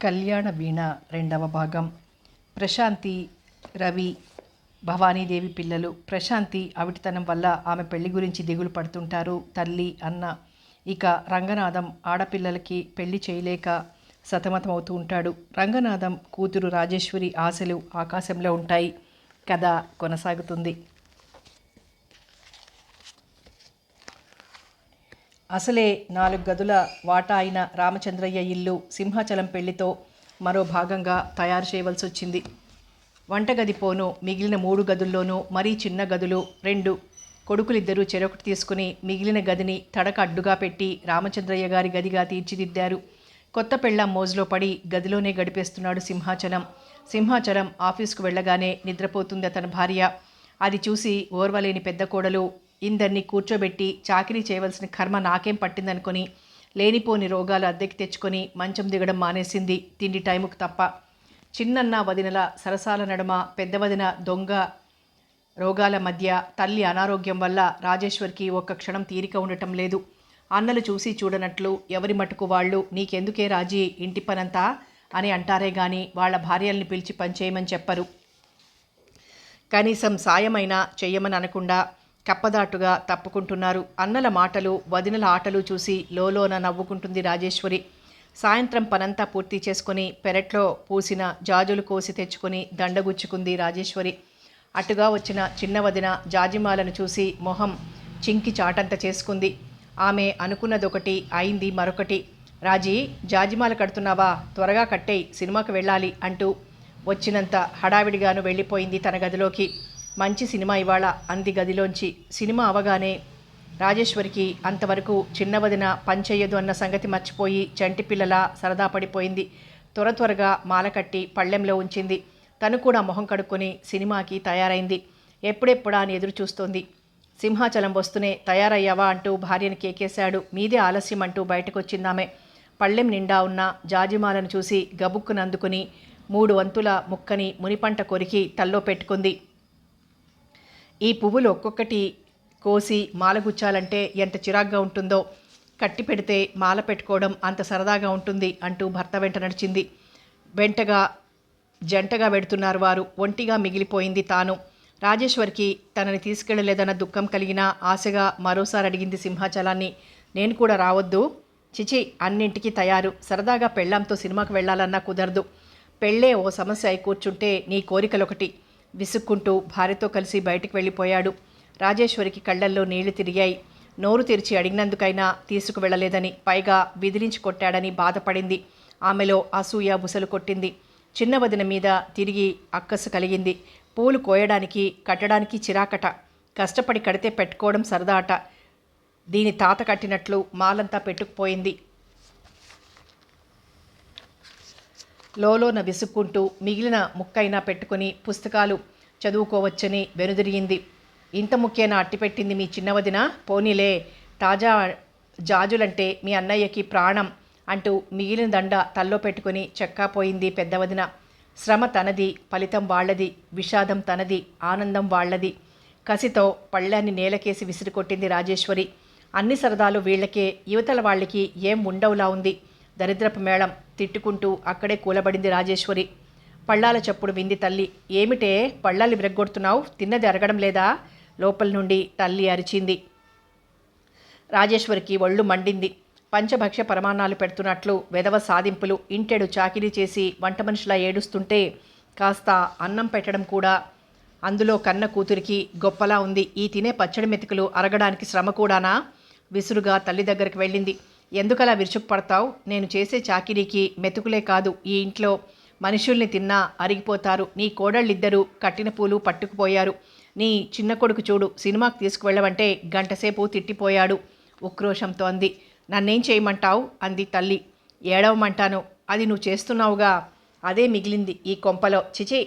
కళ్యాణ వీణ రెండవ భాగం. ప్రశాంతి, రవి, భవానీదేవి పిల్లలు. ప్రశాంతి అవిటితనం వల్ల ఆమె పెళ్లి గురించి దిగులు పడుతుంటారు తల్లి, అన్న. ఇక రంగనాథం ఆడపిల్లలకి పెళ్లి చేయలేక సతమతమవుతూ ఉంటాడు. రంగనాథం కూతురు రాజేశ్వరి ఆశలు ఆకాశంలో ఉంటాయి. కథ కొనసాగుతుంది. అసలే 4 గదుల వాటా అయిన రామచంద్రయ్య ఇల్లు సింహాచలం పెళ్లితో మరో భాగంగా తయారు చేయవలసి వచ్చింది. వంటగది పోను మిగిలిన 3 గదుల్లోనూ మరీ చిన్న గదులు 2 కొడుకులిద్దరూ చెరొకటి తీసుకుని మిగిలిన గదిని తడక అడ్డుగా పెట్టి రామచంద్రయ్య గారి గదిగా తీర్చిదిద్దారు. కొత్త పెళ్ళాం మోజులో పడి గదిలోనే గడిపేస్తున్నాడు సింహాచలం ఆఫీసుకు వెళ్ళగానే నిద్రపోతుంది అతని భార్య. అది చూసి ఓర్వలేని పెద్ద కోడలు ఇందరినీ కూర్చోబెట్టి చాకిరీ చేయవలసిన కర్మ నాకేం పట్టిందనుకొని లేనిపోని రోగాలు అద్దెకి తెచ్చుకొని మంచం దిగడం మానేసింది, తిండి టైముకు తప్ప. చిన్నన్న వదినల సరసాల నడుమ పెద్ద వదిన దొంగ రోగాల మధ్య తల్లి అనారోగ్యం వల్ల రాజేశ్వర్కి ఒక్క క్షణం తీరిక ఉండటం లేదు. అన్నలు చూసి చూడనట్లు ఎవరి మటుకు వాళ్ళు నీకెందుకే రాజీ ఇంటి పనంతా అని అంటారే గాని వాళ్ళ భార్యల్ని పిలిచి పనిచేయమని చెప్పరు. కనీసం సాయమైనా చెయ్యమని అనకుండా కప్పదాటుగా తప్పుకుంటున్నారు. అన్నల మాటలు వదినల ఆటలు చూసి లోలోన నవ్వుకుంటుంది రాజేశ్వరి. సాయంత్రం పనంతా పూర్తి చేసుకుని పెరట్లో పూసిన జాజులు కోసి తెచ్చుకొని దండగుచ్చుకుంది రాజేశ్వరి. అటుగా వచ్చిన చిన్న వదిన జాజిమాలను చూసి మొహం చింకి చాటంత చేసుకుంది. ఆమె అనుకున్నదొకటి అయింది మరొకటి. రాజీ, జాజిమాల కడుతున్నావా? త్వరగా కట్టేయి, సినిమాకి వెళ్ళాలి అంటూ వచ్చినంత హడావిడిగాను వెళ్ళిపోయింది తన గదిలోకి. మంచి సినిమా ఇవాళ అంది గదిలోంచి. సినిమా అవగానే రాజేశ్వరికి అంతవరకు చిన్నవదిన పనిచేయదు అన్న సంగతి మర్చిపోయి చంటి పిల్లలా సరదా పడిపోయింది. త్వరగా మాల కట్టి పళ్ళెంలో ఉంచింది. తను కూడా మొహం కడుక్కొని సినిమాకి తయారైంది. ఎప్పుడెప్పుడా అని ఎదురు చూస్తోంది. సింహాచలం వస్తూనే తయారయ్యావా అంటూ భార్యను కేకేశాడు. మీదే ఆలస్యం అంటూ బయటకొచ్చిందామె. పళ్ళెం నిండా ఉన్న జాజిమాలను చూసి గబుక్కును అందుకుని 3 వంతుల ముక్కని మునిపంట కొరికి తల్లో పెట్టుకుంది. ఈ పువ్వులు ఒక్కొక్కటి కోసి మాల గుచ్చాలంటే ఎంత చిరాగ్గా ఉంటుందో, కట్టి పెడితే మాల పెట్టుకోవడం అంత సరదాగా ఉంటుంది అంటూ భర్త వెంట నడిచింది. జంటగా వెడుతున్నారు వారు. ఒంటిగా మిగిలిపోయింది తాను. రాజేశ్వర్కి తనని తీసుకెళ్లలేదన్న దుఃఖం కలిగినా ఆశగా మరోసారి అడిగింది సింహాచలాన్ని. నేను కూడా రావద్దు? చిచి, అన్నింటికి తయారు. సరదాగా పెళ్ళాంతో సినిమాకు వెళ్ళాలన్నా కుదరదు. పెళ్ళే ఓ సమస్య అయి కూర్చుంటే నీ కోరికలొకటి. విసుక్కుంటూ భార్యతో కలిసి బయటికి వెళ్ళిపోయాడు. రాజేశ్వరికి కళ్ళల్లో నీళ్లు తిరిగాయి. నోరు తెరిచి అడిగినందుకైనా తీసుకువెళ్ళలేదని, పైగా విదిలించి కొట్టాడని బాధపడింది. ఆమెలో అసూయ బుసలు కొట్టింది. చిన్న వదిన మీద తిరిగి అక్కసు కలిగింది. పూలు కోయడానికి కట్టడానికి చిరాకట. కష్టపడి కడితే పెట్టుకోవడం సరదా అట. దీని తాత కట్టినట్లు మాలంతా పెట్టుకుపోయింది. లోలోన విసుక్కుంటూ మిగిలిన ముక్కైనా పెట్టుకుని పుస్తకాలు చదువుకోవచ్చని వెనుదిరిగింది. ఇంత ముఖ్యైనా అట్టిపెట్టింది మీ చిన్నవదిన? పోనీలే, తాజా జాజులంటే మీ అన్నయ్యకి ప్రాణం అంటూ మిగిలిన దండ తల్లో పెట్టుకుని చెక్కాపోయింది పెద్దవదిన. శ్రమ తనది, ఫలితం వాళ్లది. విషాదం తనది, ఆనందం వాళ్లది. కసితో పళ్ళాన్ని నేలకేసి విసిరికొట్టింది రాజేశ్వరి. అన్ని సరదాలు వీళ్లకే, యువతల వాళ్ళకి ఏం ఉండవులా ఉంది. దరిద్రపు మేళం తిట్టుకుంటూ అక్కడే కూలబడింది రాజేశ్వరి. పళ్ళాల చప్పుడు వింది తల్లి. ఏమిటే పళ్ళాలు విరగ్గొడుతున్నావు? తిన్నది అరగడం లేదా? లోపల నుండి తల్లి అరిచింది. రాజేశ్వరికి ఒళ్ళు మండింది. పంచభక్ష పరమాన్నాలు పెడుతున్నట్లు వెధవ సాధింపులు. ఇంటెడు చాకిరీ చేసి వంట మనిషిలా ఏడుస్తుంటే కాస్త అన్నం పెట్టడం కూడా అందులో కన్న కూతురికి గొప్పలా ఉంది. ఈ తినే పచ్చడి మెతుకులు అరగడానికి శ్రమ కూడానా? విసురుగా తల్లి దగ్గరికి వెళ్ళింది. ఎందుకలా విరుచుకుపడతావు? నేను చేసే చాకిరీకి మెతుకులే కాదు, ఈ ఇంట్లో మనుషుల్ని తిన్నా అరిగిపోతారు. నీ కోడళ్ళిద్దరూ కట్టిన పూలు పట్టుకుపోయారు. నీ చిన్న కొడుకు చూడు, సినిమాకి తీసుకువెళ్ళవంటే గంటసేపు తిట్టిపోయాడు ఉక్రోషంతో అంది. నన్నేం చేయమంటావు అంది తల్లి. ఏడవమంటాను. అది నువ్వు చేస్తున్నావుగా, అదే మిగిలింది ఈ కొంపలో. చిచి,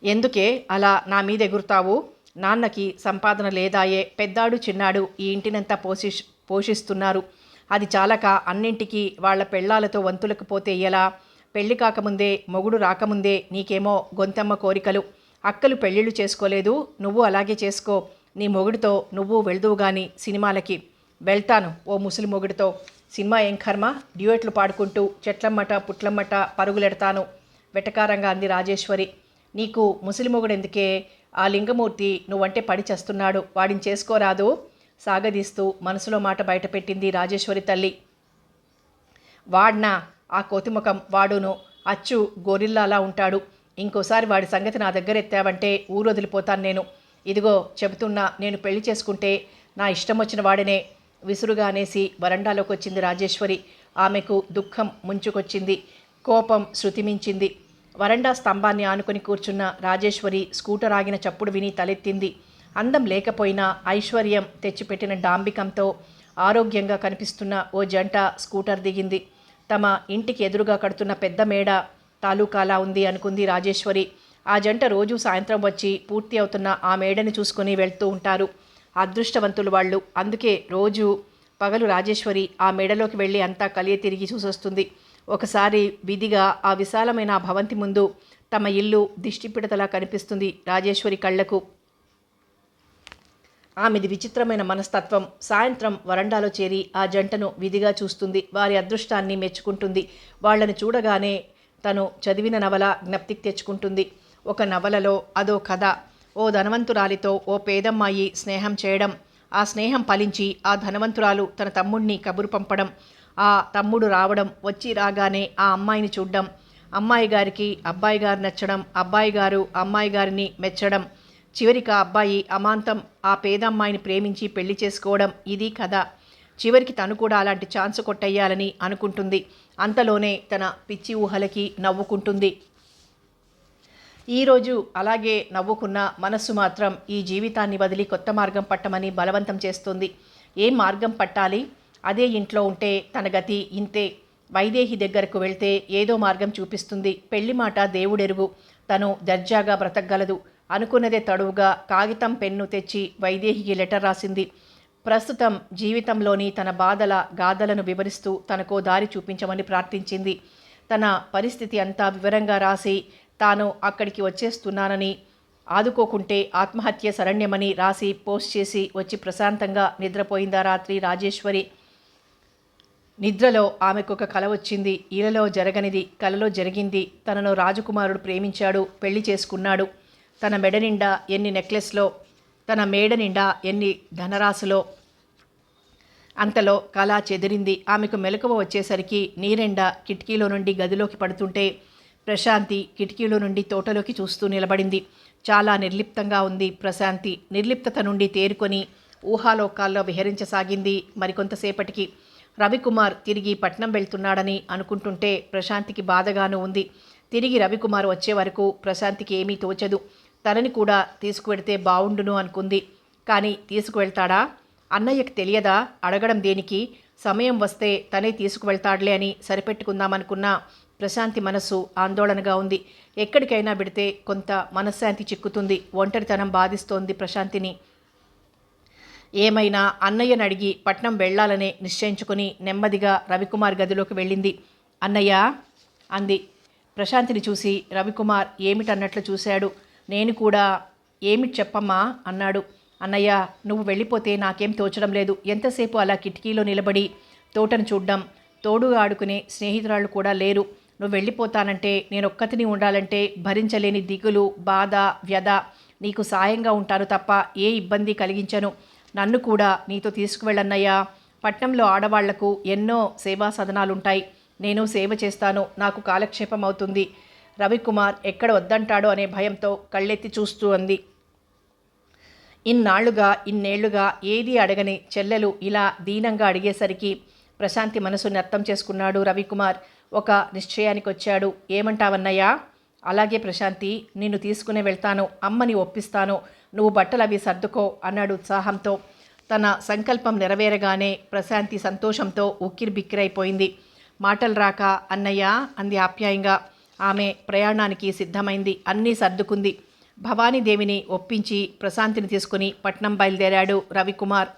ఎందుకే అలా నా మీద ఎగురుతావు? నాన్నకి సంపాదన లేదాయే? పెద్దాడు చిన్నాడు ఈ ఇంటినంతా పోషిస్తున్నారు. అది చాలక అన్నింటికీ వాళ్ల పెళ్ళాలతో వంతులకు పోతే ఎలా? పెళ్లి కాకముందే, మొగుడు రాకముందే నీకేమో గొంతమ్మ కోరికలు. అక్కలు పెళ్ళిళ్ళు చేసుకోలేదు, నువ్వు అలాగే చేసుకో. నీ మొగుడితో నువ్వు వెళ్దువు గాని సినిమాలకి. వెళ్తాను ఓ ముసలి మొగుడితో. సినిమా ఏం కర్మ, డ్యూయెట్లు పాడుకుంటూ చెట్లమ్మట పుట్లమ్మట పరుగులెడతాను వెటకారంగా అంది రాజేశ్వరి. నీకు ముసలి మొగుడెందుకే? ఆ లింగమూర్తి నువ్వంటే పడి చేస్తున్నాడు, వాడిని చేసుకోరాదు సాగదీస్తూ మనసులో మాట బయటపెట్టింది రాజేశ్వరి తల్లి. వాడ్నా? ఆ కోతిముఖం వాడును అచ్చు గొరిల్లాలా ఉంటాడు. ఇంకోసారి వాడి సంగతి నా దగ్గర ఎత్తావంటే ఊరు వదిలిపోతాను నేను. ఇదిగో చెబుతున్నా, నేను పెళ్లి చేసుకుంటే నా ఇష్టం వచ్చిన వాడినే విసురుగా అనేసి వరండాలోకి వచ్చింది రాజేశ్వరి. ఆమెకు దుఃఖం ముంచుకొచ్చింది, కోపం శృతిమించింది. వరండా స్తంభాన్ని ఆనుకొని కూర్చున్న రాజేశ్వరి స్కూటర్ ఆగిన చప్పుడు విని తలెత్తింది. అందం లేకపోయినా ఐశ్వర్యం తెచ్చిపెట్టిన డాంబికంతో ఆరోగ్యంగా కనిపిస్తున్న ఓ జంట స్కూటర్ దిగింది. తమ ఇంటికి ఎదురుగా కడుతున్న పెద్ద మేడ తాలూకాలా ఉంది అనుకుంది రాజేశ్వరి. ఆ జంట రోజూ సాయంత్రం వచ్చి పూర్తి అవుతున్న ఆ మేడని చూసుకుని వెళ్తూ ఉంటారు. అదృష్టవంతులు వాళ్ళు. అందుకే రోజు పగలు రాజేశ్వరి ఆ మేడలోకి వెళ్ళి అంతా కలియ తిరిగి చూసొస్తుంది. ఒకసారి విధిగా ఆ విశాలమైన ఆ భవంతి ముందు తమ ఇల్లు దిష్టిపిడతలా కనిపిస్తుంది రాజేశ్వరి కళ్లకు. ఆమెది విచిత్రమైన మనస్తత్వం. సాయంత్రం వరండాలో చేరి ఆ జంటను విధిగా చూస్తుంది. వారి అదృష్టాన్ని మెచ్చుకుంటుంది. వాళ్లను చూడగానే తను చదివిన నవల జ్ఞప్తికి తెచ్చుకుంటుంది. ఒక నవలలో అదో కథ. ఓ ధనవంతురాలితో ఓ పేదమ్మాయి స్నేహం చేయడం, ఆ స్నేహం ఫలించి ఆ ధనవంతురాలు తన తమ్ముడిని కబురు పంపడం, ఆ తమ్ముడు రావడం, వచ్చి రాగానే ఆ అమ్మాయిని చూడడం, అమ్మాయి గారికి అబ్బాయి గారు నచ్చడం, అబ్బాయి గారు అమ్మాయి గారిని మెచ్చడం, చివరికి ఆ అబ్బాయి అమాంతం ఆ పేదమ్మాయిని ప్రేమించి పెళ్లి చేసుకోవడం. ఇది కథ. చివరికి తను కూడా అలాంటి ఛాన్స్ కొట్టేయాలని అనుకుంటుంది. అంతలోనే తన పిచ్చి ఊహలకి నవ్వుకుంటుంది. ఈరోజు అలాగే నవ్వుకున్న మనస్సు మాత్రం ఈ జీవితాన్ని వదిలి కొత్త మార్గం పట్టమని బలవంతం చేస్తుంది. ఏం మార్గం పట్టాలి? అదే ఇంట్లో ఉంటే తన గతి ఇంతే. వైదేహి దగ్గరకు వెళ్తే ఏదో మార్గం చూపిస్తుంది. పెళ్లి మాట దేవుడెరుగు, తను దర్జాగా బ్రతకగలదు. అనుకున్నదే తడువుగా కాగితం పెన్ను తెచ్చి వైదేహికి లెటర్ రాసింది. ప్రస్తుతం జీవితంలోని తన బాధల గాథలను వివరిస్తూ తనకో దారి చూపించమని ప్రార్థించింది. తన పరిస్థితి అంతా వివరంగా రాసి తాను అక్కడికి వచ్చేస్తున్నానని, ఆదుకోకుంటే ఆత్మహత్య శరణ్యమని రాసి పోస్ట్ చేసి వచ్చి ప్రశాంతంగా నిద్రపోయిందా రాత్రి రాజేశ్వరి. నిద్రలో ఆమెకొక కల వచ్చింది. ఈలలో జరగనిది కలలో జరిగింది. తనను రాజకుమారుడు ప్రేమించాడు, పెళ్లి చేసుకున్నాడు. తన మెడ నిండా ఎన్ని నెక్లెస్లో, తన మేడ నిండా ఎన్ని ధనరాశులో. అంతలో కళ చెదిరింది. ఆమెకు మెలకువ వచ్చేసరికి నీరెండ కిటికీలో నుండి గదిలోకి పడుతుంటే ప్రశాంతి కిటికీలో నుండి తోటలోకి చూస్తూ నిలబడింది. చాలా నిర్లిప్తంగా ఉంది ప్రశాంతి. నిర్లిప్తత నుండి తేరుకొని ఊహాలోకాల్లో విహరించసాగింది. మరికొంతసేపటికి రవికుమార్ తిరిగి పట్నం వెళ్తున్నాడని అనుకుంటుంటే ప్రశాంతికి బాధగాను ఉంది. తిరిగి రవికుమార్ వచ్చే వరకు ప్రశాంతికి ఏమీ తోచదు. తనని కూడా తీసుకువెడితే బావుండును అనుకుంది. కానీ తీసుకువెళ్తాడా? అన్నయ్యకి తెలియదా? అడగడం దేనికి? సమయం వస్తే తనే తీసుకువెళ్తాడులే అని సరిపెట్టుకుందామనుకున్నా ప్రశాంతి మనసు ఆందోళనగా ఉంది. ఎక్కడికైనా పెడితే కొంత మనశ్శాంతి చిక్కుతుంది. ఒంటరితనం బాధిస్తోంది ప్రశాంతిని. ఏమైనా అన్నయ్యని అడిగి పట్నం వెళ్లాలనే నిశ్చయించుకుని నెమ్మదిగా రవికుమార్ గదిలోకి వెళ్ళింది. అన్నయ్య అంది. ప్రశాంతిని చూసి రవికుమార్ ఏమిటన్నట్లు చూశాడు. నేను కూడా ఏమిటి చెప్పమ్మా అన్నాడు. అన్నయ్య, నువ్వు వెళ్ళిపోతే నాకేం తోచడం లేదు. ఎంతసేపు అలా కిటికీలో నిలబడి తోటను చూడ్డం? తోడుగా ఆడుకునే స్నేహితురాళ్ళు కూడా లేరు. నువ్వు వెళ్ళిపోతానంటే, నేనొక్కతిని ఉండాలంటే భరించలేని దిగులు, బాధ, వ్యధ. నీకు సాయంగా ఉంటాను తప్ప ఏ ఇబ్బంది కలిగించను. నన్ను కూడా నీతో తీసుకువెళ్ళన్నయ్యా. పట్నంలో ఆడవాళ్లకు ఎన్నో సేవా సదనాలుంటాయి. నేను సేవ చేస్తాను. నాకు కాలక్షేపం అవుతుంది. రవికుమార్ ఎక్కడ వద్దంటాడో అనే భయంతో కళ్ళెత్తి చూస్తూ అంది. ఇన్నేళ్లుగా ఏదీ అడగని చెల్లెలు ఇలా దీనంగా అడిగేసరికి ప్రశాంతి మనసుని అర్థం చేసుకున్నాడు రవికుమార్. ఒక నిశ్చయానికి వచ్చాడు. ఏమంటావన్నయ్యా? అలాగే ప్రశాంతి, నిన్ను తీసుకునే వెళ్తాను. అమ్మని ఒప్పిస్తాను. నువ్వు బట్టలు అవి సర్దుకో అన్నాడు ఉత్సాహంతో. తన సంకల్పం నెరవేరగానే ప్రశాంతి సంతోషంతో ఉక్కిరిబిక్కిరైపోయింది. మాటలు రాక అన్నయ్య అంది ఆప్యాయంగా. ఆమె ప్రయాణానికి సిద్ధమైంది. అన్నీ సర్దుకుంది. భవానీదేవిని ఒప్పించి ప్రశాంతిని తీసుకుని పట్నం బయలుదేరాడు రవికుమార్.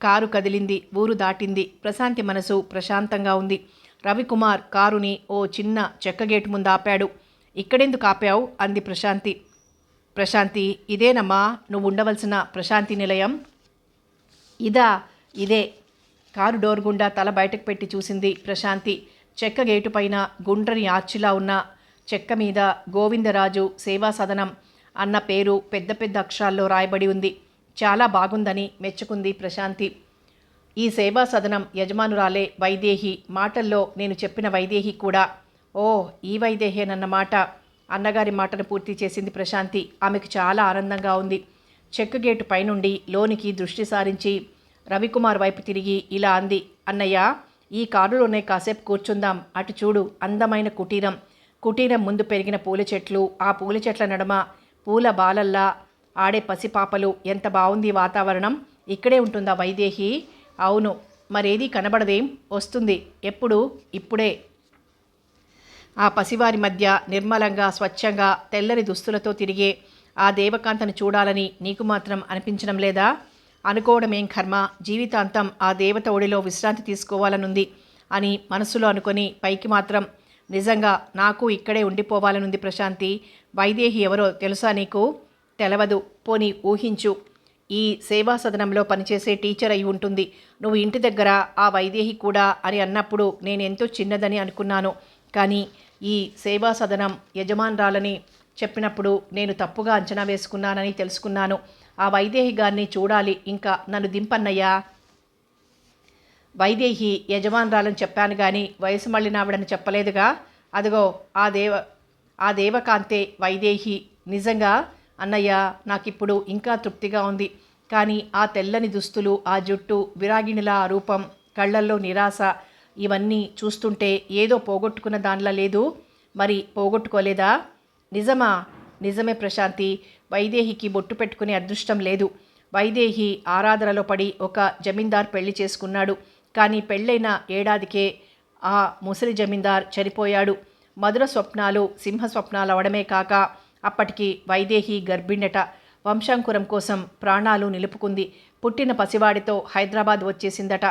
కారు కదిలింది. ఊరు దాటింది. ప్రశాంతి మనసు ప్రశాంతంగా ఉంది. రవికుమార్ కారుని ఓ చిన్న చెక్క గేటు ముందు ఆపాడు. ఇక్కడెందుకు ఆపావు అంది ప్రశాంతి. ప్రశాంతి, ఇదేనమ్మా నువ్వు ఉండవలసిన ప్రశాంతి నిలయం. ఇదే. కారు డోర్ గుండా తల బయటకు పెట్టి చూసింది ప్రశాంతి. చెక్క గేటు పైన గుండ్రని ఆర్చిలా ఉన్న చెక్క మీద గోవిందరాజు సేవా సదనం అన్న పేరు పెద్ద పెద్ద అక్షరాల్లో రాయబడి ఉంది. చాలా బాగుందని మెచ్చుకుంది ప్రశాంతి. ఈ సేవా సదనం యజమానురాలే వైదేహి. మాటల్లో నేను చెప్పిన వైదేహి కూడా. ఓ, ఈ వైదేహేనన్నమాట. అన్నగారి మాటను పూర్తి చేసింది ప్రశాంతి. ఆమెకు చాలా ఆనందంగా ఉంది. చెక్క గేటు పైనుండి లోనికి దృష్టి సారించి రవికుమార్ వైపు తిరిగి ఇలా అంది. అన్నయ్య, ఈ కారులోనే కాసేపు కూర్చుందాం. అటు చూడు, అందమైన కుటీరం. కుటీరం ముందు పెరిగిన పూల చెట్లు, ఆ పూల చెట్ల నడుమ పూల బాలల్లా ఆడే పసిపాపలు. ఎంత బాగుంది వాతావరణం. ఇక్కడే ఉంటుందా వైదేహి? అవును. మరేదీ కనబడదేం? వస్తుంది. ఎప్పుడు? ఇప్పుడే. ఆ పసివారి మధ్య నిర్మలంగా, స్వచ్ఛంగా, తెల్లని దుస్తులతో తిరిగే ఆ దేవకాంతను చూడాలని నీకు మాత్రం అనిపించడం లేదా? అనుకోవడమేం కర్మ, జీవితాంతం ఆ దేవత ఒడిలో విశ్రాంతి తీసుకోవాలనుంది అని మనసులో అనుకొని పైకి మాత్రం నిజంగా నాకు ఇక్కడే ఉండిపోవాలనుంది ప్రశాంతి. వైదేహి ఎవరో తెలుసా నీకు? తెలవదు. పోనీ ఊహించు. ఈ సేవా సదనంలో పనిచేసే టీచర్ అయి ఉంటుంది. నువ్వు ఇంటి దగ్గర ఆ వైదేహి కూడా అని అన్నప్పుడు నేనెంతో చిన్నదని అనుకున్నాను. కానీ ఈ సేవా సదనం యజమానురాలని చెప్పినప్పుడు నేను తప్పుగా అంచనా వేసుకున్నానని తెలుసుకున్నాను. ఆ వైదేహి గారిని చూడాలి. ఇంకా నన్ను దింపన్నయ్యా. వైదేహి యజమానురాలని చెప్పాను కానీ వయసు మళ్ళినావిడని చెప్పలేదుగా. అదిగో ఆ దేవకాంతే వైదేహి. నిజంగా అన్నయ్య, నాకిప్పుడు ఇంకా తృప్తిగా ఉంది. కానీ ఆ తెల్లని దుస్తులు, ఆ జుట్టు, విరాగిణిలా ఆ రూపం, కళ్ళల్లో నిరాశ, ఇవన్నీ చూస్తుంటే ఏదో పోగొట్టుకున్న దానిలా లేదు? మరి పోగొట్టుకోలేదా? నిజమా? నిజమే ప్రశాంతి. వైదేహికి బొట్టు పెట్టుకునే అదృష్టం లేదు. వైదేహి ఆరాధనలో పడి ఒక జమీందార్ పెళ్లి చేసుకున్నాడు. కానీ పెళ్ళైన ఏడాదికే ఆ ముసలి జమీందార్ చనిపోయాడు. మధుర స్వప్నాలు సింహ స్వప్నాలు అవడమే కాక అప్పటికి వైదేహి గర్భిణట. వంశాంకురం కోసం ప్రాణాలు నిలుపుకుంది. పుట్టిన పసివాడితో హైదరాబాద్ వచ్చేసిందట.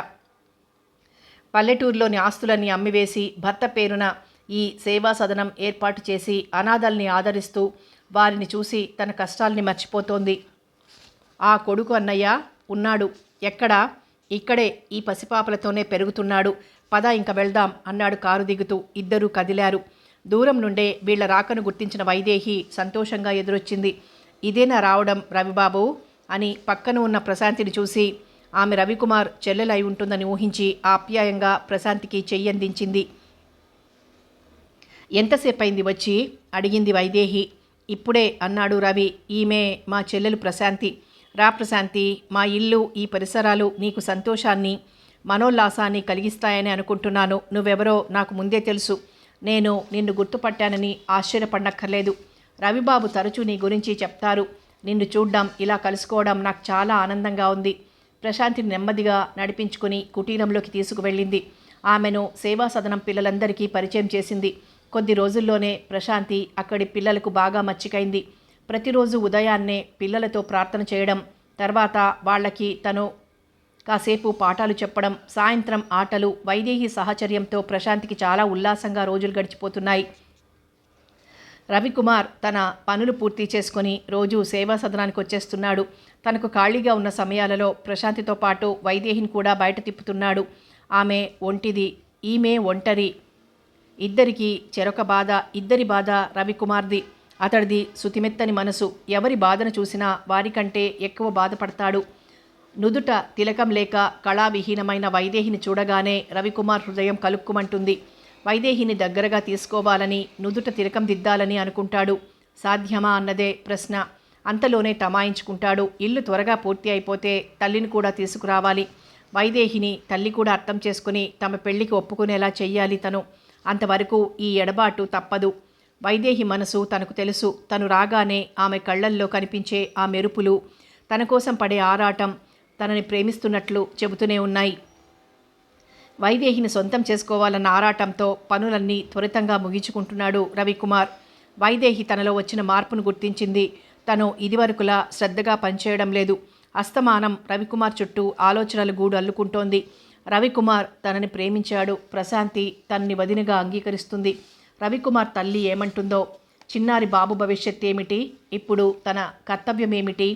పల్లెటూరులోని ఆస్తులన్నీ అమ్మివేసి భర్త పేరున ఈ సేవా సదనం ఏర్పాటు చేసి అనాథల్ని ఆదరిస్తూ వారిని చూసి తన కష్టాల్ని మర్చిపోతోంది. ఆ కొడుకు అన్నయ్య ఉన్నాడు. ఎక్కడా? ఇక్కడే, ఈ పసిపాపలతోనే పెరుగుతున్నాడు. పద ఇంక వెళ్దాం అన్నాడు కారు దిగుతూ. ఇద్దరూ కదిలారు. దూరం నుండే వీళ్ల రాకను గుర్తించిన వైదేహి సంతోషంగా ఎదురొచ్చింది. ఇదేనా రావడం రవిబాబు అని పక్కన ఉన్న ప్రశాంతిని చూసి ఆమె రవికుమార్ చెల్లెలై ఉంటుందని ఊహించి ఆప్యాయంగా ప్రశాంతికి చెయ్యందించింది. ఎంతసేపైంది వచ్చి అడిగింది వైదేహి. ఇప్పుడే అన్నాడు రవి. ఈమె మా చెల్లెలు ప్రశాంతి. రా ప్రశాంతి, మా ఇల్లు, ఈ పరిసరాలు నీకు సంతోషాన్ని, మనోల్లాసాన్ని కలిగిస్తాయని అనుకుంటున్నాను. నువ్వెవరో నాకు ముందే తెలుసు. నేను నిన్ను గుర్తుపట్టానని ఆశ్చర్యపడనక్కర్లేదు. రవిబాబు తరచూ నీ గురించి చెప్తారు. నిన్ను చూడ్డం, ఇలా కలుసుకోవడం నాకు చాలా ఆనందంగా ఉంది. ప్రశాంతిని నెమ్మదిగా నడిపించుకుని కుటీరంలోకి తీసుకువెళ్ళింది. ఆమెను సేవా సదనం పిల్లలందరికీ పరిచయం చేసింది. కొద్ది రోజుల్లోనే ప్రశాంతి అక్కడి పిల్లలకు బాగా మచ్చికైంది. ప్రతిరోజు ఉదయాన్నే పిల్లలతో ప్రార్థన చేయడం, తర్వాత వాళ్ళకి తను కాసేపు పాఠాలు చెప్పడం, సాయంత్రం ఆటలు, వైదేహి సహచర్యంతో ప్రశాంతికి చాలా ఉల్లాసంగా రోజులు గడిచిపోతున్నాయి. రవికుమార్ తన పనులు పూర్తి చేసుకుని రోజు సేవా సదనానికి వచ్చేస్తున్నాడు. తనకు ఖాళీగా ఉన్న సమయాలలో ప్రశాంతితో పాటు వైదేహిని కూడా బయట తిప్పుతున్నాడు. ఆమె ఒంటిది, ఈమె ఒంటరి. ఇద్దరికీ చెరొక బాధ. ఇద్దరి బాధ రవికుమార్ది. అతడిది శుతిమెత్తని మనసు. ఎవరి బాధను చూసినా వారికంటే ఎక్కువ బాధపడతాడు. నుదుట తిలకం లేక కళావిహీనమైన వైదేహిని చూడగానే రవికుమార్ హృదయం కలుక్కుమంటుంది. వైదేహిని దగ్గరగా తీసుకోవాలని, నుదుట తిలకం దిద్దాలని అనుకుంటాడు. సాధ్యమా అన్నదే ప్రశ్న. అంతలోనే తమాయించుకుంటాడు. ఇల్లు త్వరగా పూర్తి అయిపోతే తల్లిని కూడా తీసుకురావాలి. వైదేహిని తల్లి కూడా అర్థం చేసుకుని తమ పెళ్లికి ఒప్పుకునేలా చెయ్యాలి తను. అంతవరకు ఈ ఎడబాటు తప్పదు. వైదేహి మనసు తనకు తెలుసు. తను రాగానే ఆమె కళ్ళల్లో కనిపించే ఆ మెరుపులు, తన కోసం పడే ఆరాటం తనని ప్రేమిస్తున్నట్లు చెబుతూనే ఉన్నాయి. వైదేహిని సొంతం చేసుకోవాలన్న ఆరాటంతో పనులన్నీ త్వరితంగా ముగించుకుంటున్నాడు రవికుమార్. వైదేహి తనలో వచ్చిన మార్పును గుర్తించింది. తను ఇదివరకులా శ్రద్ధగా పనిచేయడం లేదు. అస్తమానం రవికుమార్ చుట్టూ ఆలోచనల గూడు అల్లుకుంటోంది. రవికుమార్ తనని ప్రేమించాడు. ప్రశాంతి తనని వదినగా అంగీకరిస్తుంది. రవికుమార్ తల్లి ఏమంటుందో, చిన్నారి బాబు భవిష్యత్ ఏమిటి, ఇప్పుడు తన కర్తవ్యం ఏమిటి,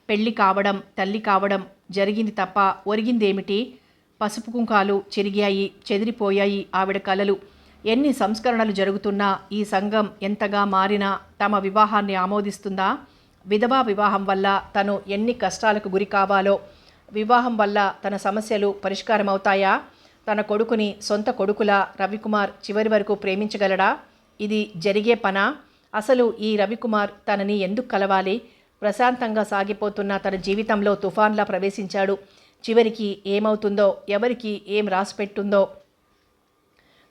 పెళ్లి కావడం, తల్లి కావడం జరిగింది తప్ప ఒరిగిందేమిటి, పసుపు కుంకాలు చెరిగాయి, చెదిరిపోయాయి ఆవిడ కలలు. ఎన్ని సంస్కరణలు జరుగుతున్నా ఈ సంఘం ఎంతగా మారినా తమ వివాహాన్ని ఆమోదిస్తుందా? విధవా వివాహం వల్ల తను ఎన్ని కష్టాలకు గురి కావాలో, వివాహం వల్ల తన సమస్యలు పరిష్కారమవుతాయా? తన కొడుకుని సొంత కొడుకులా రవికుమార్ చివరి వరకు ప్రేమించగలడా? ఇది జరిగే పనా? అసలు ఈ రవికుమార్ తనని ఎందుకు కలవాలి? ప్రశాంతంగా సాగిపోతున్న తన జీవితంలో తుఫాన్లా ప్రవేశించాడు. చివరికి ఏమవుతుందో, ఎవరికి ఏం రాసిపెట్టుందో.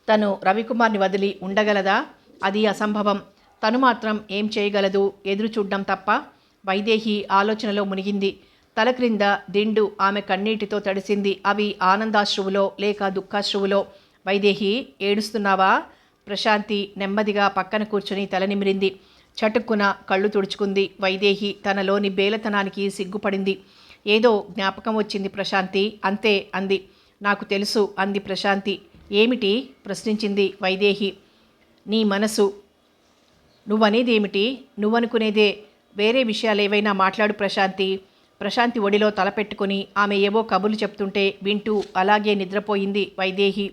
తను రవికుమార్ని వదిలి ఉండగలదా? అది అసంభవం. తను మాత్రం ఏం చేయగలదు? ఎదురు చూడ్డం తప్ప. వైదేహి ఆలోచనలో మునిగింది. తల క్రింద దిండు ఆమె కన్నీటితో తడిసింది. అవి ఆనందాశ్రువులో లేక దుఃఖాశ్రువులో. వైదేహి, ఏడుస్తున్నావా? ప్రశాంతి నెమ్మదిగా పక్కన కూర్చుని తల నిమిరింది. చటుక్కున కళ్ళు తుడుచుకుంది. వైదేహి తనలోని బేలతనానికి సిగ్గుపడింది. ఏదో జ్ఞాపకం వచ్చింది ప్రశాంతి, అంతే అంది. నాకు తెలుసు అంది ప్రశాంతి. ఏమిటి? ప్రశ్నించింది వైదేహి. నీ మనసు. నువ్వనేదేమిటి? నువ్వనుకునేదే. వేరే విషయాలేవైనా మాట్లాడు ప్రశాంతి. ప్రశాంతి ఒడిలో తలపెట్టుకుని ఆమె ఏవో కబుర్లు చెప్తుంటే వింటూ అలాగే నిద్రపోయింది వైదేహి.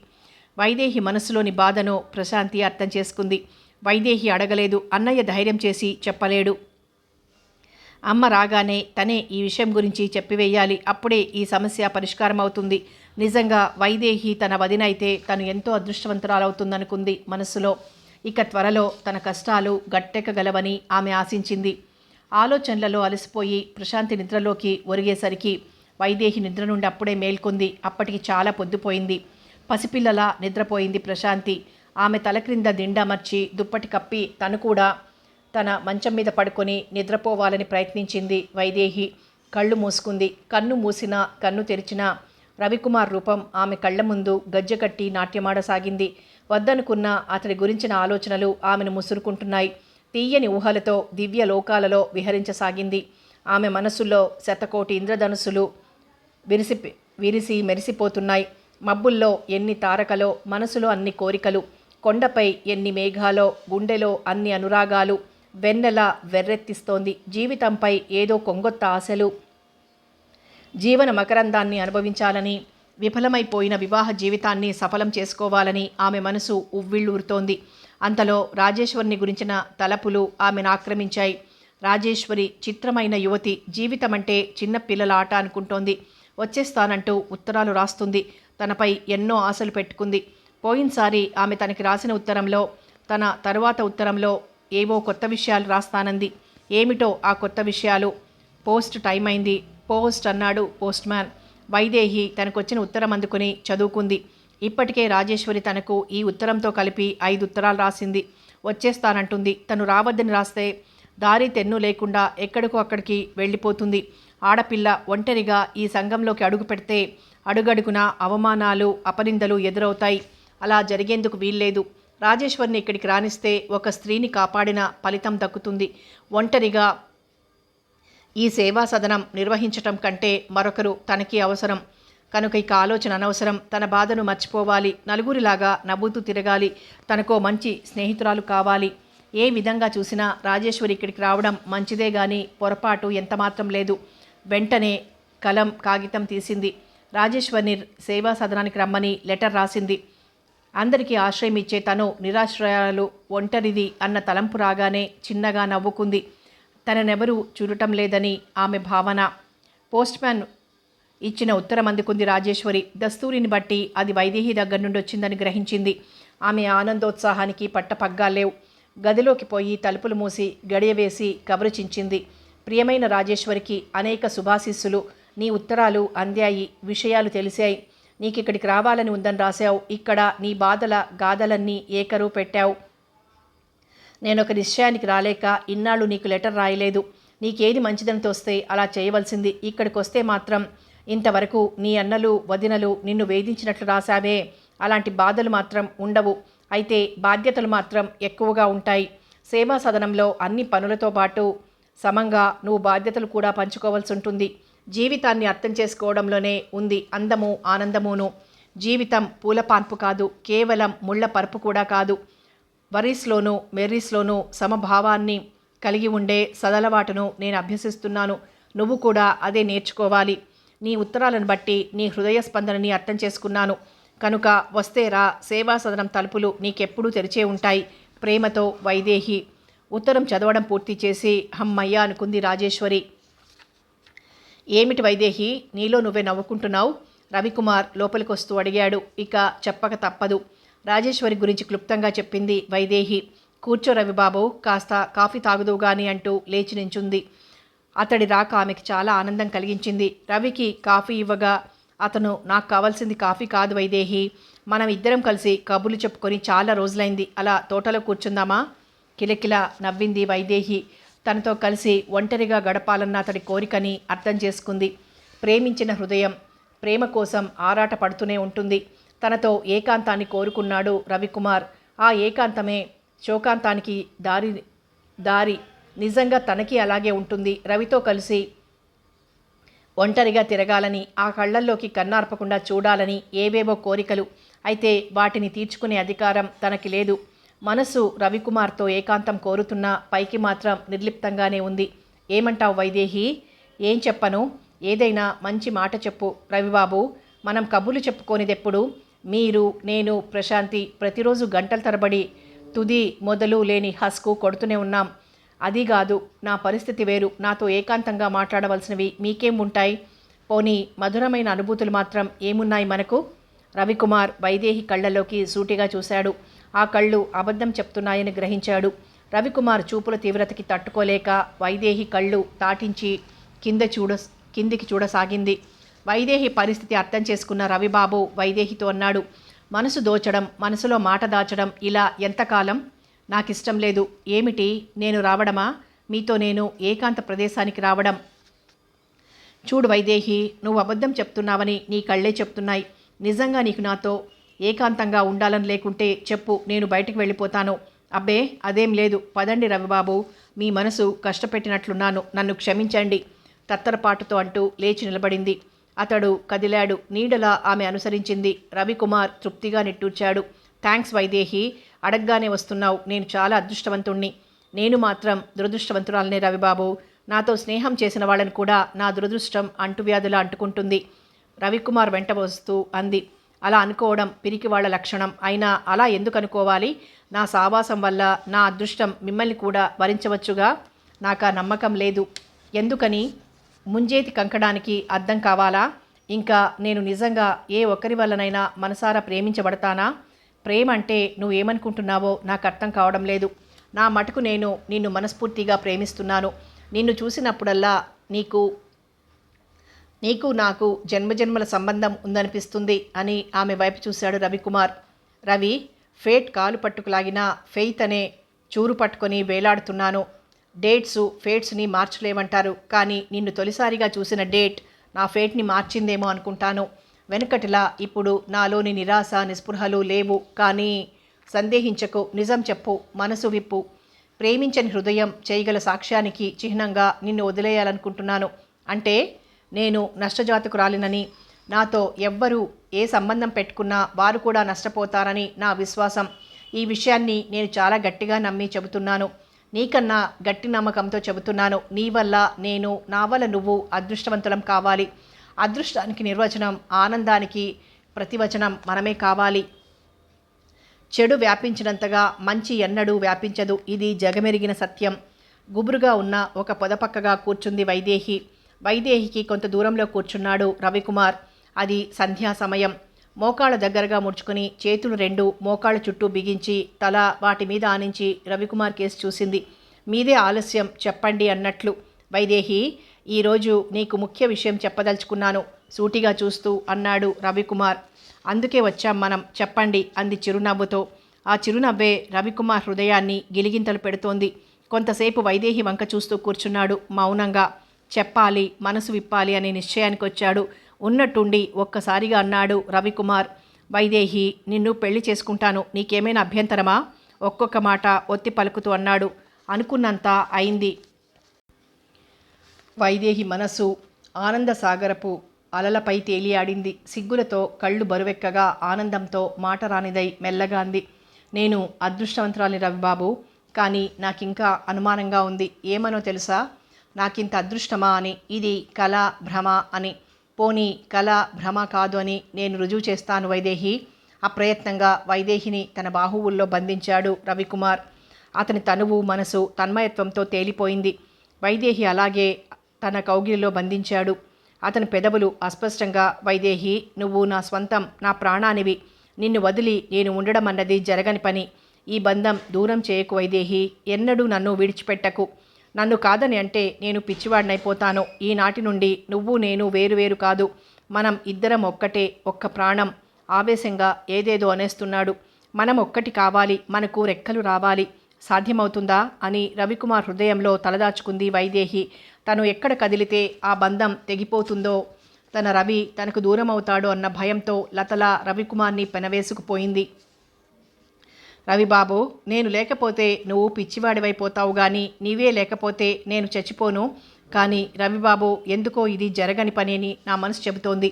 వైదేహి మనసులోని బాధను ప్రశాంతి అర్థం చేసుకుంది. వైదేహి అడగలేదు. అన్నయ్య ధైర్యం చేసి చెప్పలేడు. అమ్మ రాగానే తనే ఈ విషయం గురించి చెప్పివేయాలి. అప్పుడే ఈ సమస్య పరిష్కారం అవుతుంది. నిజంగా వైదేహి తన వదిన అయితే తను ఎంతో అదృష్టవంతురాలవుతుందనుకుంది మనసులో. ఇక త్వరలో తన కష్టాలు గట్టెక్కగలవని ఆమె ఆశించింది. ఆలోచనలలో అలసిపోయి ప్రశాంతి నిద్రలోకి ఒరిగేసరికి వైదేహి నిద్ర నుండి అప్పుడే మేల్కొంది. అప్పటికి చాలా పొద్దుపోయింది. పసిపిల్లలా నిద్రపోయింది ప్రశాంతి. ఆమె తల క్రింద దిండమర్చి దుప్పటి కప్పి తను కూడా తన మంచం మీద పడుకొని నిద్రపోవాలని ప్రయత్నించింది వైదేహి. కళ్ళు మూసుకుంది. కన్ను మూసినా కన్ను తెరిచినా రవికుమార్ రూపం ఆమె కళ్ళ ముందు గజ్జెకట్టి నాట్యమాడసాగింది. వద్దనుకున్న అతడి గురించిన ఆలోచనలు ఆమెను ముసురుకుంటున్నాయి. తీయని ఊహలతో దివ్య లోకాలలో విహరించసాగింది. ఆమె మనసులో శతకోటి ఇంద్రధనుసులు విరిసి మెరిసిపోతున్నాయి. మబ్బుల్లో ఎన్ని తారకలో, మనసులో అన్ని కోరికలు. కొండపై ఎన్ని మేఘాలో, గుండెలో అన్ని అనురాగాలు. వెన్నెల వెర్రెత్తిస్తోంది. జీవితంపై ఏదో కొంగొత్త ఆశలు. జీవన మకరందాన్ని అనుభవించాలని, విఫలమైపోయిన వివాహ జీవితాన్ని సఫలం చేసుకోవాలని ఆమె మనసు ఉవ్విళ్ళూరుతోంది. అంతలో రాజేశ్వరిని గురించిన తలపులు ఆమెను ఆక్రమించాయి. రాజేశ్వరి చిత్రమైన యువతి. జీవితమంటే చిన్న పిల్లల ఆట అనుకుంటోంది. వచ్చేస్తానంటూ ఉత్తరాలు రాస్తుంది. తనపై ఎన్నో ఆశలు పెట్టుకుంది. పోయినసారి ఆమె తనకి రాసిన ఉత్తరంలో, తన తరువాత ఉత్తరంలో ఏవో కొత్త విషయాలు రాస్తానంది. ఏమిటో ఆ కొత్త విషయాలు? పోస్ట్ టైం అయింది. పోస్ట్ అన్నాడు పోస్ట్ మ్యాన్. వైదేహి తనకొచ్చిన ఉత్తరం అందుకుని చదువుకుంది. ఇప్పటికే రాజేశ్వరి తనకు ఈ ఉత్తరంతో కలిపి 5 ఉత్తరాలు రాసింది. వచ్చేస్తానంటుంది. తను రావద్దని రాస్తే దారి తెన్ను లేకుండా ఎక్కడికో అక్కడికి వెళ్ళిపోతుంది. ఆడపిల్ల ఒంటరిగా ఈ సంఘంలోకి అడుగు పెడితే అడుగడుగున అవమానాలు, అపనిందలు ఎదురవుతాయి. అలా జరిగేందుకు వీల్లేదు. రాజేశ్వరిని ఇక్కడికి రానిస్తే ఒక స్త్రీని కాపాడిన ఫలితం దక్కుతుంది. ఒంటరిగా ఈ సేవా సదనం నిర్వహించటం కంటే మరొకరు తనకి అవసరం. కనుక ఇక ఆలోచన అనవసరం. తన బాధను మర్చిపోవాలి. నలుగురిలాగా నవ్వుతూ తిరగాలి. తనకో మంచి స్నేహితురాలు కావాలి. ఏ విధంగా చూసినా రాజేశ్వరి ఇక్కడికి రావడం మంచిదే గాని పొరపాటు ఎంతమాత్రం లేదు. వెంటనే కలం కాగితం తీసింది. రాజేశ్వరిని సేవా సదనానికి రమ్మని లెటర్ రాసింది. అందరికీ ఆశ్రయం ఇచ్చే తను నిరాశ్రయాలు, ఒంటరిది అన్న తలంపు రాగానే చిన్నగా నవ్వుకుంది. తననెవరూ చూడటం లేదని ఆమె భావన. పోస్ట్ మ్యాన్ ఇచ్చిన ఉత్తరం అందుకుంది రాజేశ్వరి. దస్తూరిని బట్టి అది వైదేహి దగ్గర నుండి వచ్చిందని గ్రహించింది. ఆమె ఆనందోత్సాహానికి పట్టపగ్గాలేవు. గదిలోకి పోయి తలుపులు మూసి గడియవేసి కబురు చించింది. ప్రియమైన రాజేశ్వరికి అనేక శుభాశీస్సులు. నీ ఉత్తరాలు అందాయి. విషయాలు తెలిసాయి. నీకిక్కడికి రావాలని ఉందని రాశావు. ఇక్కడ నీ బాధల గాథలన్నీ ఏకరువు పెట్టావు. నేనొక నిశ్చయానికి రాలేక ఇన్నాళ్ళు నీకు లెటర్ రాయలేదు. నీకేది మంచిదని తోస్తే అలా చేయవలసింది. ఇక్కడికి వస్తే మాత్రం ఇంతవరకు నీ అన్నలు వదినలు నిన్ను వేధించినట్లు రాశావే, అలాంటి బాధలు మాత్రం ఉండవు. అయితే బాధ్యతలు మాత్రం ఎక్కువగా ఉంటాయి. సేవా సదనంలో అన్ని పనులతో పాటు సమంగా నువ్వు బాధ్యతలు కూడా పంచుకోవాల్సి ఉంటుంది. జీవితాన్ని అర్థం చేసుకోవడంలోనే ఉంది అందము ఆనందమును. జీవితం పూలపాన్పు కాదు, కేవలం ముళ్ళ పరుపు కూడా కాదు. వరీస్లోనూ మెర్రీస్లోనూ సమభావాన్ని కలిగి ఉండే సదలవాటును నేను అభ్యసిస్తున్నాను. నువ్వు కూడా అదే నేర్చుకోవాలి. నీ ఉత్తరాలను బట్టి నీ హృదయ స్పందనని అర్థం చేసుకున్నాను. కనుక వస్తే రా, సేవా సదనం తలుపులు నీకెప్పుడూ తెరిచే ఉంటాయి. ప్రేమతో వైదేహి. ఉత్తరం చదవడం పూర్తి చేసి హమ్మయ్య అనుకుంది రాజేశ్వరి. ఏమిటి వైదేహి, నీలో నువ్వే నవ్వుకుంటున్నావు? రవికుమార్ లోపలికొస్తూ అడిగాడు. ఇక చెప్పక తప్పదు. రాజేశ్వరి గురించి క్లుప్తంగా చెప్పింది వైదేహి. కూర్చో రవిబాబు, కాస్త కాఫీ తాగుదువు గాని అంటూ లేచి నించుంది. అతడి రాక ఆమెకి చాలా ఆనందం కలిగించింది. రవికి కాఫీ ఇవ్వగా, అతను నాకు కావాల్సింది కాఫీ కాదు వైదేహి, మనం ఇద్దరం కలిసి కబుర్లు చెప్పుకొని చాలా రోజులైంది, అలా తోటలో కూర్చుందామా? కిలకిల నవ్వింది వైదేహి. తనతో కలిసి ఒంటరిగా గడపాలన్న అతడి కోరికని అర్థం చేసుకుంది. ప్రేమించిన హృదయం ప్రేమ కోసం ఆరాట పడుతూనే ఉంటుంది. తనతో ఏకాంతాన్ని కోరుకున్నాడు రవికుమార్. ఆ ఏకాంతమే శోకాంతానికి దారి నిజంగా తనకి అలాగే ఉంటుంది. రవితో కలిసి ఒంటరిగా తిరగాలని, ఆ కళ్ళల్లోకి కన్నార్పకుండా చూడాలని ఏవేవో కోరికలు. అయితే వాటిని తీర్చుకునే అధికారం తనకి లేదు. మనసు రవికుమార్తో ఏకాంతం కోరుతున్నా పైకి మాత్రం నిర్లిప్తంగానే ఉంది. ఏమంటావు వైదేహి? ఏం చెప్పను? ఏదైనా మంచి మాట చెప్పు రవిబాబు. మనం కబుర్లు చెప్పుకోనిదెప్పుడు? మీరు, నేను, ప్రశాంతి ప్రతిరోజు గంటల తరబడి తుది మొదలు లేని హస్కు కొడుతూనే ఉన్నాం. అదీగాదు, నా పరిస్థితి వేరు. నాతో ఏకాంతంగా మాట్లాడవలసినవి మీకేం ఉంటాయి? పోనీ మధురమైన అనుభూతులు మాత్రం ఏమున్నాయి మనకు? రవికుమార్ వైదేహి కళ్ళలోకి సూటిగా చూశాడు. ఆ కళ్ళు అబద్ధం చెప్తున్నాయని గ్రహించాడు. రవికుమార్ చూపుల తీవ్రతకి తట్టుకోలేక వైదేహి కళ్ళు తాటించి కిందికి చూడసాగింది. వైదేహి పరిస్థితి అర్థం చేసుకున్న రవిబాబు వైదేహితో అన్నాడు. మనసు దోచడం, మనసులో మాట దాచడం ఇలా ఎంతకాలం? నాకిష్టం లేదు. ఏమిటి, నేను రావడమా? మీతో నేను ఏకాంత ప్రదేశానికి రావడం? చూడు వైదేహి, నువ్వు అబద్ధం చెప్తున్నావని నీ కళ్ళే చెప్తున్నాయి. నిజంగా నీకు నాతో ఏకాంతంగా ఉండాలని లేకుంటే చెప్పు, నేను బయటకు వెళ్ళిపోతాను. అబ్బే అదేం లేదు, పదండి రవిబాబు, మీ మనసు కష్టపెట్టినట్లున్నాను, నన్ను క్షమించండి తత్తరపాటుతో అంటూ లేచి నిలబడింది. అతడు కదిలాడు. నీడలా ఆమె అనుసరించింది. రవికుమార్ తృప్తిగా నిట్టూర్చాడు. థ్యాంక్స్ వైదేహి, అడగ్గానే వస్తున్నావు. నేను చాలా అదృష్టవంతుణ్ణి. నేను మాత్రం దురదృష్టవంతురాలనే రవిబాబు. నాతో స్నేహం చేసిన వాళ్ళని కూడా నా దురదృష్టం అంటువ్యాధులా అంటుకుంటుంది. రవికుమార్ వెంట వస్తూ అంది. అలా అనుకోవడం పిరికి వాళ్ళ లక్షణం. అయినా అలా ఎందుకు అనుకోవాలి? నా సావాసం వల్ల నా అదృష్టం మిమ్మల్ని కూడా వరించవచ్చుగా. నాకు ఆ నమ్మకం లేదు. ఎందుకని? ముంజేతి కంకడానికి అద్దం కావాలా? ఇంకా నేను నిజంగా ఏ ఒక్కరి వల్లనైనా మనసారా ప్రేమించబడతానా? ప్రేమ అంటే నువ్వేమనుకుంటున్నావో నాకు అర్థం కావడం లేదు. నా మటుకు నేను నిన్ను మనస్ఫూర్తిగా ప్రేమిస్తున్నాను. నిన్ను చూసినప్పుడల్లా నీకు నాకు జన్మజన్మల సంబంధం ఉందనిపిస్తుంది అని ఆమె వైపు చూశాడు రవికుమార్. రవి, ఫేట్ కాలు పట్టుకులాగినా ఫెయిత్ అనే చూరు పట్టుకొని వేలాడుతున్నాను. ఫేట్స్ని మార్చలేమంటారు, కానీ నిన్ను తొలిసారిగా చూసిన డేట్ నా ఫేట్ని మార్చిందేమో అనుకుంటాను. వెనుకటిలా ఇప్పుడు నాలోని నిరాశ నిస్పృహలు లేవు. కానీ సందేహించకు, నిజం చెప్పు, మనసు విప్పు. ప్రేమించని హృదయం చేయగల సాక్ష్యానికి చిహ్నంగా నిన్ను వదిలేయాలనుకుంటున్నాను. అంటే నేను నష్టజాతకురాలినని, నాతో ఎవ్వరూ ఏ సంబంధం పెట్టుకున్నా వారు కూడా నష్టపోతారని నా విశ్వాసం. ఈ విషయాన్ని నేను చాలా గట్టిగా నమ్మి చెబుతున్నాను. నీకన్నా గట్టి నమ్మకంతో చెబుతున్నాను. నీ వల్ల నేను, నా వల్ల నువ్వు అదృష్టవంతులం కావాలి. అదృష్టానికి నిర్వచనం, ఆనందానికి ప్రతివచనం మనమే కావాలి. చెడు వ్యాపించినంతగా మంచి ఎన్నడూ వ్యాపించదు. ఇది జగమెరిగిన సత్యం. గుబురుగా ఉన్న ఒక పొదపక్కగా కూర్చుంది వైదేహి. వైదేహికి కొంత దూరంలో కూర్చున్నాడు రవికుమార్. అది సంధ్యా సమయం. మోకాళ్ళ దగ్గరగా ముడుచుకుని చేతులు రెండు మోకాళ్ళ చుట్టూ బిగించి తల వాటి మీద ఆనించి రవికుమార్ కేసు చూసింది. మీదే ఆలస్యం, చెప్పండి అన్నట్లు. వైదేహి, ఈరోజు నీకు ముఖ్య విషయం చెప్పదలుచుకున్నాను సూటిగా చూస్తూ అన్నాడు రవికుమార్. అందుకే వచ్చాం మనం, చెప్పండి అంది చిరునవ్వుతో. ఆ చిరునవ్వే రవికుమార్ హృదయాన్ని గిలిగింతలు పెడుతోంది. కొంతసేపు వైదేహి వంక చూస్తూ కూర్చున్నాడు మౌనంగా. చెప్పాలి, మనసు విప్పాలి అనే నిశ్చయానికి వచ్చాడు. ఉన్నట్టుండి ఒక్కసారిగా అన్నాడు రవికుమార్. వైదేహి, నిన్ను పెళ్లి చేసుకుంటాను, నీకేమైనా అభ్యంతరమా? ఒక్కొక్క మాట ఒత్తి పలుకుతూ అన్నాడు. అనుకున్నంత అయింది. వైదేహి మనసు ఆనంద సాగరపు అలలపై తేలియాడింది. సిగ్గులతో కళ్ళు బరువెక్కగా ఆనందంతో మాట రానిదై మెల్లగా అంది. నేను అదృష్టవంతురాలిని రవిబాబు, కానీ నాకింకా అనుమానంగా ఉంది. ఏమనో తెలుసా? నాకింత అదృష్టమా అని, ఇది కళ భ్రమ అని. పోనీ కళ భ్రమ కాదు అని నేను రుజువు చేస్తాను వైదేహి. అప్రయత్నంగా వైదేహిని తన బాహువుల్లో బంధించాడు రవికుమార్. అతని తనువు మనసు తన్మయత్వంతో తేలిపోయింది. వైదేహి అలాగే తన కౌగిలిలో బంధించాడు. అతని పెదవులు అస్పష్టంగా, వైదేహి, నువ్వు నా స్వంతం, నా ప్రాణానివి. నిన్ను వదిలి నేను ఉండడం అన్నది జరగని పని. ఈ బంధం దూరం చేయకు వైదేహి. ఎన్నడూ నన్ను విడిచిపెట్టకు. నన్ను కాదని అంటే నేను పిచ్చివాడినైపోతాను. ఈనాటి నుండి నువ్వు నేను వేరువేరు కాదు. మనం ఇద్దరం ఒక్కటే, ఒక్క ప్రాణం. ఆవేశంగా ఏదేదో అనేస్తున్నాడు. మనం ఒక్కటి కావాలి, మనకు రెక్కలు రావాలి. సాధ్యమవుతుందా అని రవికుమార్ హృదయంలో తలదాచుకుంది వైదేహి. తను ఎక్కడ కదిలితే ఆ బంధం తెగిపోతుందో, తన రవి తనకు దూరం అవుతాడో అన్న భయంతో లతల రవికుమార్ని పెనవేసుకుపోయింది. రవిబాబు, నేను లేకపోతే నువ్వు పిచ్చివాడివైపోతావు గాని నీవే లేకపోతే నేను చచ్చిపోను. కానీ రవిబాబు, ఎందుకో ఇది జరగని పని అని నా మనసు చెబుతోంది.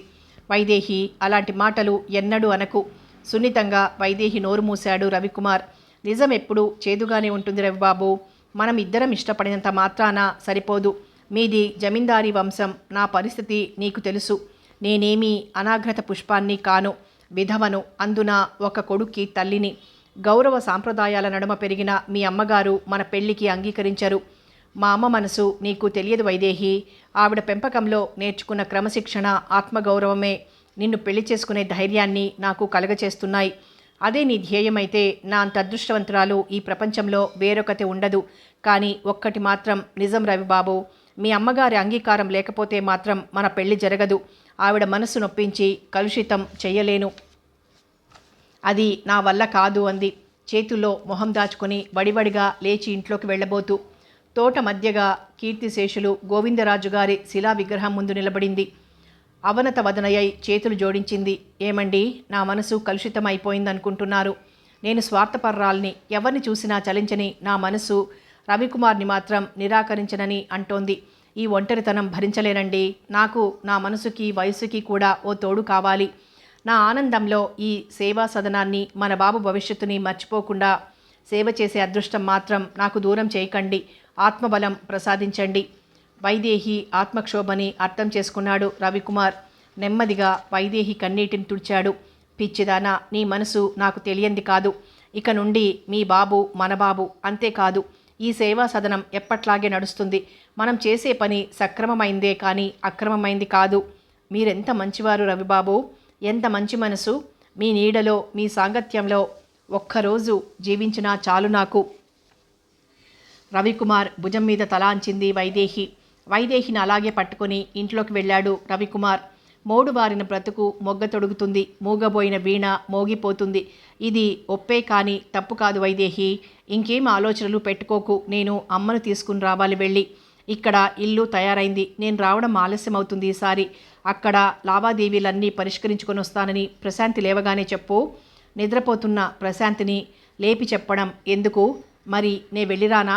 వైదేహి, అలాంటి మాటలు ఎన్నడూ అనకు. సున్నితంగా వైదేహి నోరు మూశాడు రవికుమార్. నిజం ఎప్పుడు చేదుగానే ఉంటుంది రవిబాబు. మనం ఇద్దరం ఇష్టపడినంత మాత్రాన సరిపోదు. మీది జమీందారీ వంశం. నా పరిస్థితి నీకు తెలుసు. నేనేమీ అనాఘ్రత పుష్పాన్ని కాను. విధవను, అందున ఒక కొడుక్కి తల్లిని. గౌరవ సాంప్రదాయాల నడుమ పెరిగిన మీ అమ్మగారు మన పెళ్లికి అంగీకరించరు. మా అమ్మ మనసు నీకు తెలియదు వైదేహి. ఆవిడ పెంపకంలో నేర్చుకున్న క్రమశిక్షణ, ఆత్మగౌరవమే నిన్ను పెళ్లి చేసుకునే ధైర్యాన్ని నాకు కలగచేస్తున్నాయి. అదే నీ ధ్యేయమైతే నా అంత అదృష్టవంతురాలు ఈ ప్రపంచంలో వేరొకటి ఉండదు. కానీ ఒక్కటి మాత్రం నిజం రవిబాబు, మీ అమ్మగారి అంగీకారం లేకపోతే మాత్రం మన పెళ్లి జరగదు. ఆవిడ మనసు నొప్పించి కలుషితం చెయ్యలేను. అది నా వల్ల కాదు అంది. చేతుల్లో మొహం దాచుకొని వడివడిగా లేచి ఇంట్లోకి వెళ్ళబోతూ తోట మధ్యగా కీర్తిశేషులు గోవిందరాజు గారి శిలా విగ్రహం ముందు నిలబడింది. అవనత వదనయ్యై చేతులు జోడించింది. ఏమండి, నా మనసు కలుషితమైపోయిందనుకుంటున్నారు? నేను స్వార్థపర్రాల్ని, ఎవరిని చూసినా చలించని నా మనసు రవికుమార్ని మాత్రం నిరాకరించనని అంటోంది. ఈ ఒంటరితనం భరించలేనండి. నాకు, నా మనసుకి, వయసుకి కూడా ఓ తోడు కావాలి. నా ఆనందంలో ఈ సేవా సదనాన్ని, మన బాబు భవిష్యత్తుని మర్చిపోకుండా సేవ చేసే అదృష్టం మాత్రం నాకు దూరం చేయకండి. ఆత్మబలం ప్రసాదించండి. వైదేహి ఆత్మక్షోభని అర్థం చేసుకున్నాడు రవికుమార్. నెమ్మదిగా వైదేహి కన్నీటిని తుడిచాడు. పిచ్చిదానా, నీ మనసు నాకు తెలియంది కాదు. ఇక నుండి మీ బాబు మన బాబు. అంతేకాదు, ఈ సేవా సదనం ఎప్పట్లాగే నడుస్తుంది. మనం చేసే పని సక్రమమైందే కానీ అక్రమమైంది కాదు. మీరెంత మంచివారు రవిబాబు, ఎంత మంచి మనసు. మీ నీడలో, మీ సాంగత్యంలో ఒక్కరోజు జీవించినా చాలు నాకు. రవికుమార్ భుజం మీద తలాంచింది వైదేహి. వైదేహిని అలాగే పట్టుకొని ఇంట్లోకి వెళ్ళాడు రవికుమార్. మోడుబారిన బ్రతుకు మొగ్గ తొడుగుతుంది. మూగబోయిన వీణ మోగిపోతుంది. ఇది ఒప్పే కానీ తప్పు కాదు వైదేహి. ఇంకేం ఆలోచనలు పెట్టుకోకు. నేను అమ్మను తీసుకుని రావాలి వెళ్ళి. ఇక్కడ ఇల్లు తయారైంది. నేను రావడం ఆలస్యం అవుతుంది ఈసారి. అక్కడ లావాదేవీలన్నీ పరిష్కరించుకొని వస్తానని ప్రశాంతి లేవగానే చెప్పు. నిద్రపోతున్న ప్రశాంతిని లేపి చెప్పడం ఎందుకు? మరి నే వెళ్ళిరానా?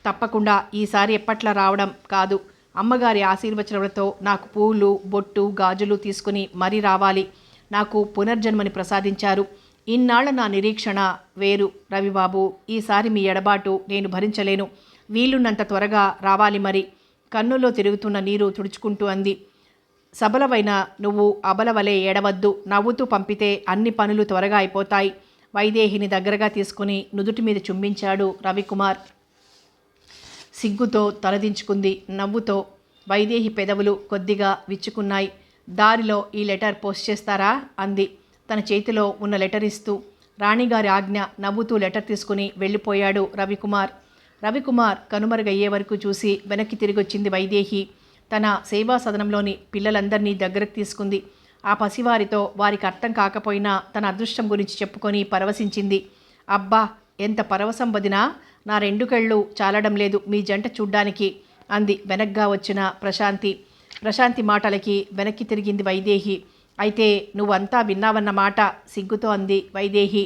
తప్పకుండా. ఈసారి ఎప్పట్లా రావడం కాదు. అమ్మగారి ఆశీర్వచనలతో నాకు పూలు, బొట్టు, గాజులు తీసుకుని మరీ రావాలి. నాకు పునర్జన్మని ప్రసాదించారు. ఇన్నాళ్ల నా నిరీక్షణ వేరు రవిబాబు. ఈసారి మీ ఎడబాటు నేను భరించలేను. వీలున్నంత త్వరగా రావాలి మరి. కన్నుల్లో తిరుగుతున్న నీరు తుడుచుకుంటూ అంది. సబలవైన నువ్వు అబలవలే ఏడవద్దు. నవ్వుతూ పంపితే అన్ని పనులు త్వరగా అయిపోతాయి. వైదేహిని దగ్గరగా తీసుకుని నుదుటి మీద చుంబించాడు రవికుమార్. సిగ్గుతో తలదించుకుంది. నవ్వుతో వైదేహి పెదవులు కొద్దిగా విచ్చుకున్నాయి. దారిలో ఈ లెటర్ పోస్ట్ చేస్తారా అంది తన చేతిలో ఉన్న లెటర్ ఇస్తూ. రాణిగారి ఆజ్ఞ. నవ్వుతూ లెటర్ తీసుకుని వెళ్ళిపోయాడు రవికుమార్. రవికుమార్ కనుమరుగయ్యే వరకు చూసి వెనక్కి తిరిగొచ్చింది వైదేహి. తన సేవా సదనంలోని పిల్లలందరినీ దగ్గరకు తీసుకుంది. ఆ పసివారితో వారికి అర్థం కాకపోయినా తన అదృష్టం గురించి చెప్పుకొని పరవశించింది. అబ్బా, ఎంత పరవశం వదినా, నా 2 కళ్ళు చాలడం లేదు మీ జంట చూడ్డానికి అంది వెనక్గా వచ్చిన ప్రశాంతి. ప్రశాంతి మాటలకి వెనక్కి తిరిగింది వైదేహి. అయితే నువ్వంతా విన్నావన్నమాట సిగ్గుతో అంది వైదేహి.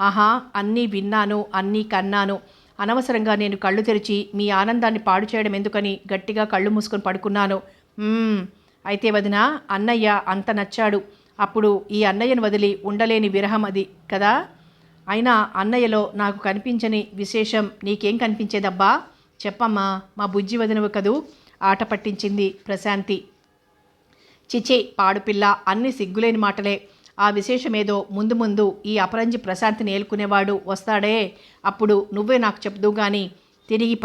ఆహా, అన్నీ విన్నాను, అన్నీ కన్నాను. అనవసరంగా నేను కళ్ళు తెరిచి మీ ఆనందాన్ని పాడు చేయడం ఎందుకని గట్టిగా కళ్ళు మూసుకొని పడుకున్నాను. అయితే వదినా, అన్నయ్య అంత నచ్చాడు. అప్పుడు ఈ అన్నయ్యను వదిలి ఉండలేని విరహం అది కదా. అయినా అన్నయ్యలో నాకు కనిపించని విశేషం నీకేం కనిపించేదబ్బా? చెప్పమ్మా, మా బుజ్జి వదినవు కదూ ఆట పట్టించింది ప్రశాంతి. చిచే పాడుపిల్ల, అన్ని సిగ్గులేని మాటలే. ఆ విశేషమేదో ముందు ముందు ఈ అపరంజి ప్రశాంతిని ఏలుకునేవాడు వస్తాడే, అప్పుడు నువ్వే నాకు చెప్దువు గాని తిరిగి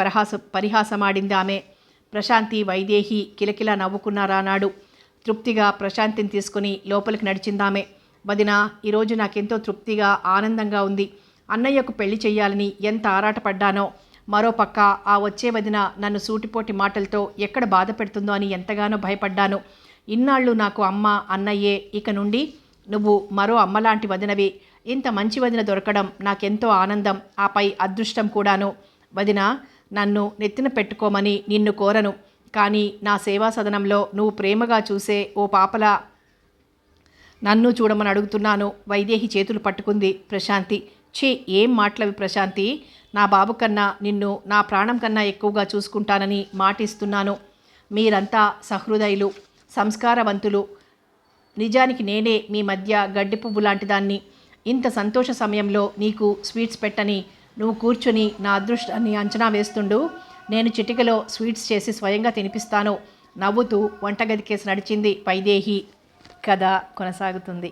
పరిహాసమాడింది ఆమె. ప్రశాంతి, వైదేహి కిలకిలా నవ్వుకున్నారానాడు. తృప్తిగా ప్రశాంతిని తీసుకుని లోపలికి నడిచిందామె. వదినా, ఈరోజు నాకెంతో తృప్తిగా ఆనందంగా ఉంది. అన్నయ్యకు పెళ్లి చెయ్యాలని ఎంత ఆరాటపడ్డానో. మరోపక్క ఆ వచ్చే వదిన నన్ను సూటిపోటి మాటలతో ఎక్కడ బాధ పెడుతుందో అని ఎంతగానో భయపడ్డాను. ఇన్నాళ్ళు నాకు అమ్మ అన్నయ్యే, ఇక నుండి నువ్వు మరో అమ్మలాంటి వదినవి. ఇంత మంచి వదిన దొరకడం నాకెంతో ఆనందం, ఆపై అదృష్టం కూడాను. వదిన, నన్ను నెత్తిన పెట్టుకోమని నిన్ను కోరను, కానీ నా సేవా సదనంలో నువ్వు ప్రేమగా చూసే ఓ పాపలా నన్ను చూడమని అడుగుతున్నాను. వైదేహి చేతులు పట్టుకుంది ప్రశాంతి. ఛీ, ఏం మాటలవి ప్రశాంతి. నా బాబు కన్నా నిన్ను నా ప్రాణం కన్నా ఎక్కువగా చూసుకుంటానని మాటిస్తున్నాను. మీరంతా సహృదయులు, సంస్కారవంతులు. నిజానికి నేనే మీ మధ్య గడ్డి పువ్వు లాంటి దాన్ని. ఇంత సంతోష సమయంలో నీకు స్వీట్స్ పెట్టని నువ్వు కూర్చొని నా అదృష్టాన్ని అంచనా వేస్తుండు. నేను చిటికలో స్వీట్స్ చేసి స్వయంగా తినిపిస్తాను. నవ్వుతూ వంటగదికేసి నడిచింది వైదేహి. కథ కొనసాగుతుంది.